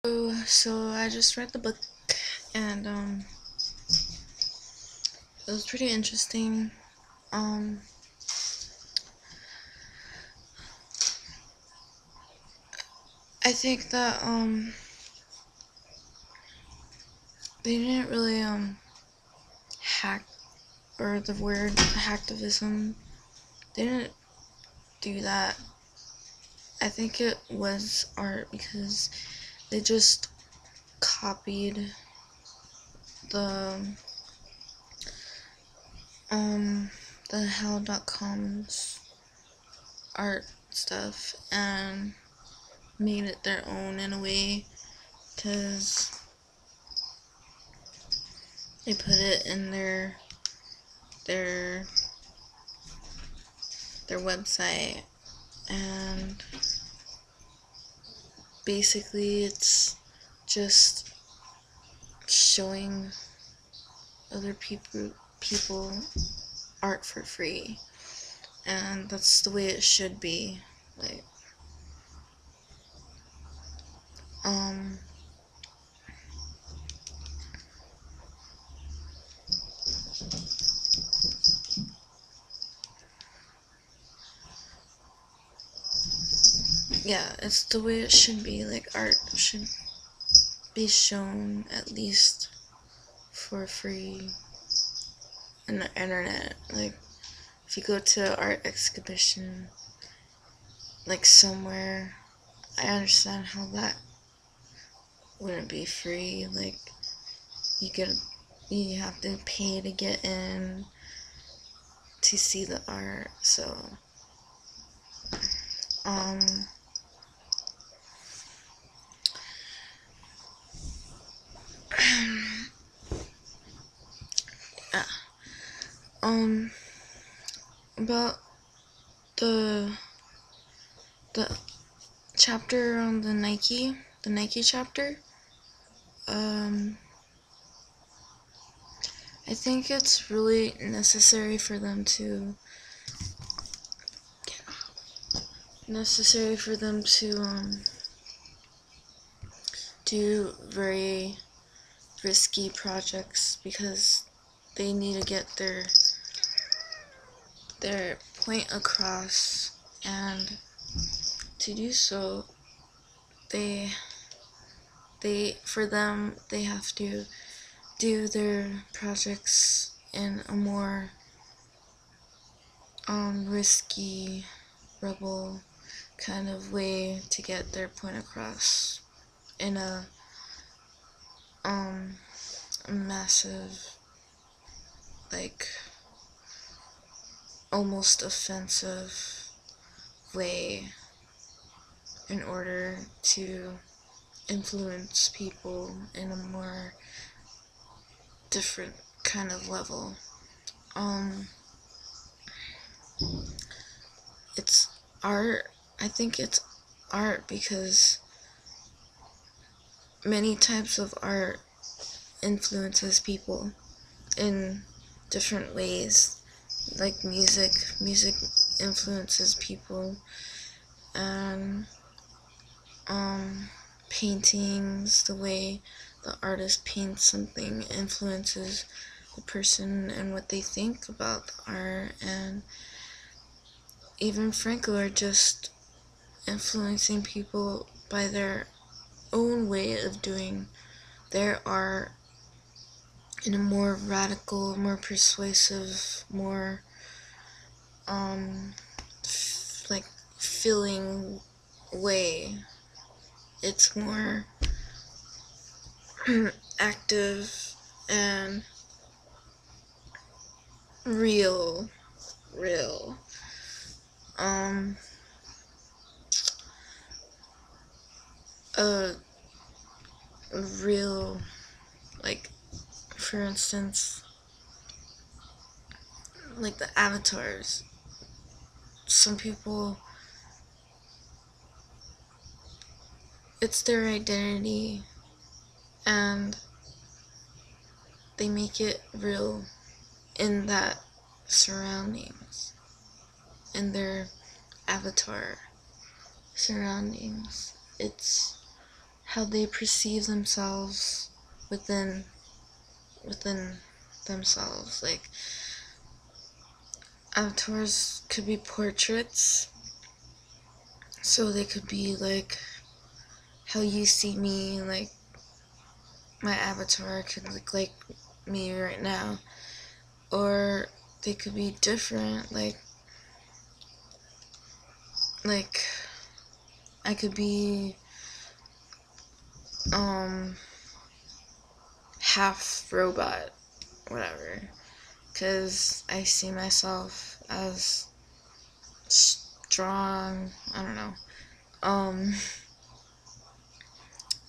So I just read the book and it was pretty interesting. Um I think that they didn't really hack, or the word hacktivism, they didn't do that. I think it was art because they just copied the um the how.com's art stuff and made it their own in a way, because they put it in their their website, and basically it's just showing other people art for free, and that's the way it should be. Like um yeah, it's the way it should be. Like art should be shown at least for free on the internet. Like if you go to an art exhibition like somewhere, I understand how that wouldn't be free. Like you get you have to pay to get in to see the art. So um yeah. um about the the chapter on the Nike chapter, um I think it's really necessary for them to do very risky projects, because they need to get their point across, and to do so they they have to do their projects in a more risky, rebel kind of way to get their point across in um a massive, like almost offensive way, in order to influence people in a more different kind of level. Um, it's art. I think it's art because many types of art influences people in different ways. Like music influences people, and paintings, the way the artist paints something influences the person and what they think about the art. And even franco are just influencing people by their own way of doing their art in a more radical, more persuasive, more like feeling way. It's more active and real. Um, a real, like, for instance, like the avatars. Some people, it's their identity, and they make it real in that surroundings, in their avatar surroundings. It's how they perceive themselves within themselves. Like, avatars could be portraits, so they could be like how you see me. Like, my avatar could look like me right now, or they could be different. Like I could be half robot, whatever, because I see myself as strong, I don't know,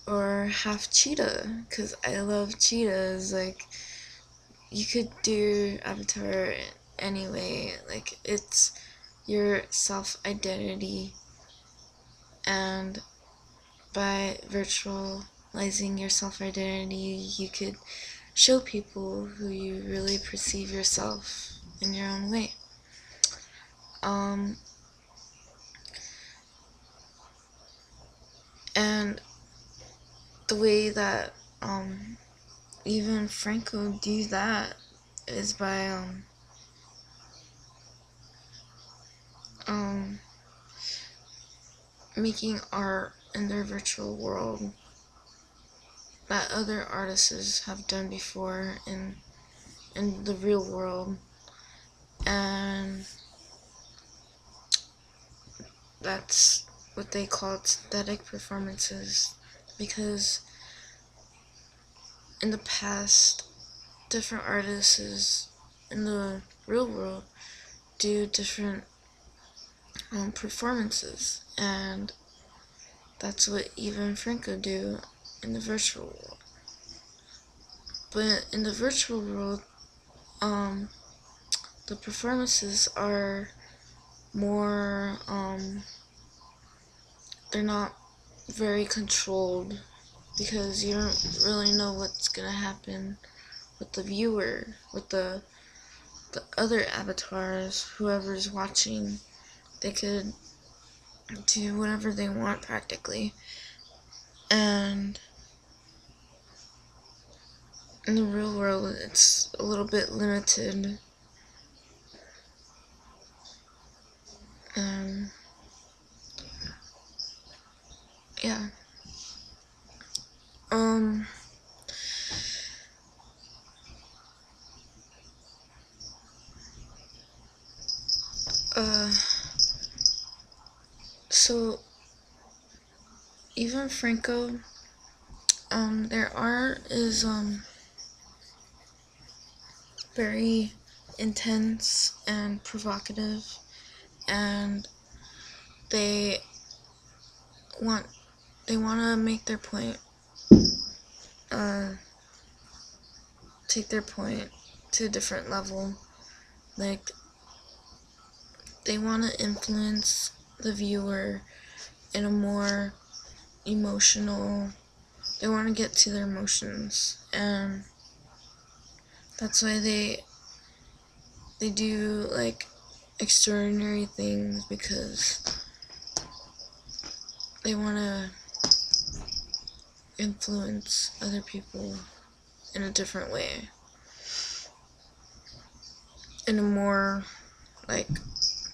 or half cheetah, because I love cheetahs. Like, you could do avatar anyway. Like, it's your self-identity, and by virtualizing your self-identity, you could show people who you really perceive yourself in your own way. And the way that even Franco do that is by making art in their virtual world that other artists have done before in the real world, and that's what they call synthetic performances, because in the past, different artists in the real world do different performances, and that's what even Franco do in the virtual world. But in the virtual world, the performances are more, they're not very controlled, because you don't really know what's gonna happen with the viewer, with the other avatars, whoever's watching. They could do whatever they want practically, and in the real world it's a little bit limited. Yeah. So even Franco, their art is very intense and provocative, and they want to make their point, take their point to a different level. Like, they want to influence the viewer in a more emotional, they want to get to their emotions, and that's why they do like extraordinary things, because they want to influence other people in a different way, in a more like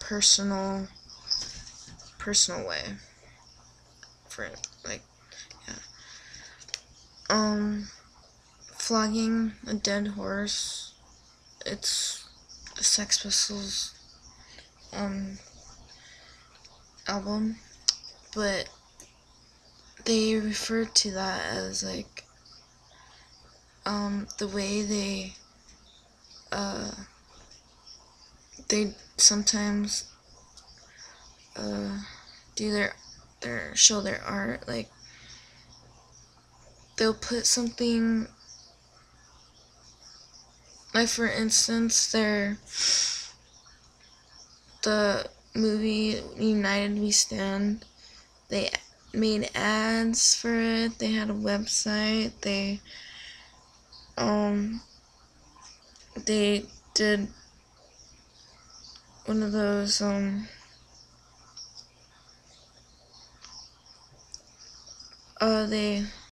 personal way, for like, yeah. Flogging a dead horse, it's a Sex Pistols album, but they refer to that as like the way they sometimes do their show their art. Like, they'll put something, like for instance, the movie United We Stand, they made ads for it, they had a website, they did one of those They